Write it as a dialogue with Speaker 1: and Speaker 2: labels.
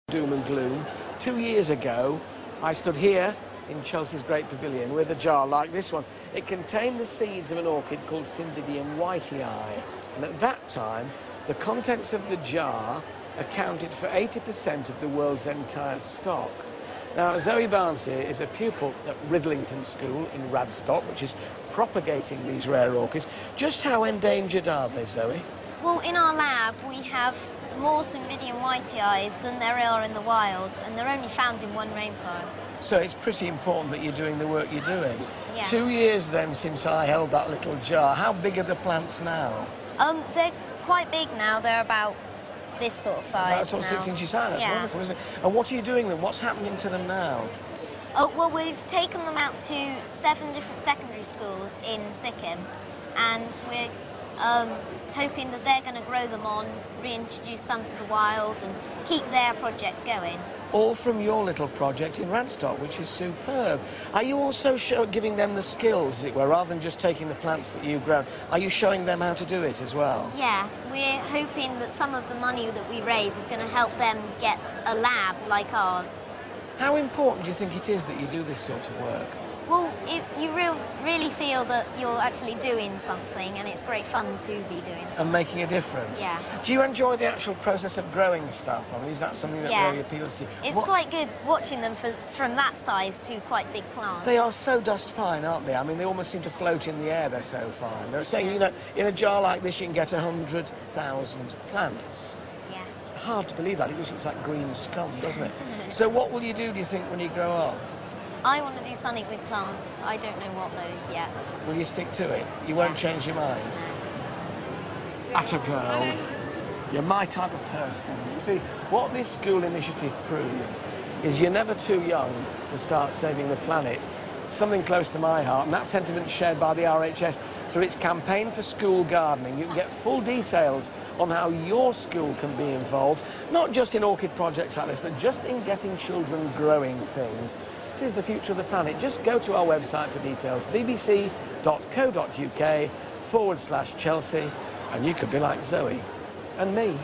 Speaker 1: doom and gloom. 2 years ago, I stood here in Chelsea's Great Pavilion with a jar like this one. It contained the seeds of an orchid called Cyndidium whitey eye. And at that time, the contents of the jar accounted for 80% of the world's entire stock. Now, Zoe Barnes here is a pupil at Writhlington School in Radstock, which is propagating these rare orchids. Just how endangered are they, Zoe?
Speaker 2: Well, in our lab, we have more Cyndidium whitey eyes than there are in the wild, and they're only found in one rainforest.
Speaker 1: So it's pretty important that you're doing the work you're doing.
Speaker 2: Yeah.
Speaker 1: 2 years then since I held that little jar. How big are the plants now?
Speaker 2: They're quite big now. They're about this sort of size.
Speaker 1: That's sort of 6 inches high. That's
Speaker 2: yeah.
Speaker 1: wonderful, isn't it? And what are you doing then? What's happening to them now?
Speaker 2: Oh, well, we've taken them out to 7 different secondary schools in Sikkim, and we're hoping that they're going to grow them on, reintroduce some to the wild, and keep their project going.
Speaker 1: All from your little project in Radstock, which is superb. Are you also giving them the skills, as it were, rather than just taking the plants that you've grown? Are you showing them how to do it as well?
Speaker 2: Yeah, we're hoping that some of the money that we raise is going to help them get a lab like ours.
Speaker 1: How important do you think it is that you do this sort of work?
Speaker 2: Well, if you really feel that you're actually doing something, and it's great fun to be doing something.
Speaker 1: And making a difference?
Speaker 2: Yeah.
Speaker 1: Do you enjoy the actual process of growing stuff? I mean, is that something that really appeals to you?
Speaker 2: It's quite good watching them from that size to quite big plants.
Speaker 1: They are so dust fine, aren't they? I mean, they almost seem to float in the air, they're so fine. They're saying, you know, in a jar like this you can get 100,000 plants.
Speaker 2: Yeah.
Speaker 1: It's hard to believe that. It just looks like green scum, doesn't it? So what will you do you think, when you grow up?
Speaker 2: I want to do something with plants. I don't know what though yet.
Speaker 1: Will you stick to it? You won't change your mind?
Speaker 2: No.
Speaker 1: Atta girl. You're my type of person. You see, what this school initiative proves is you're never too young to start saving the planet. Something close to my heart, and that sentiment is shared by the RHS through its campaign for school gardening. You can get full details on how your school can be involved, not just in orchid projects like this, but just in getting children growing things. It is the future of the planet. Just go to our website for details, bbc.co.uk/Chelsea, and you could be like Zoe and me.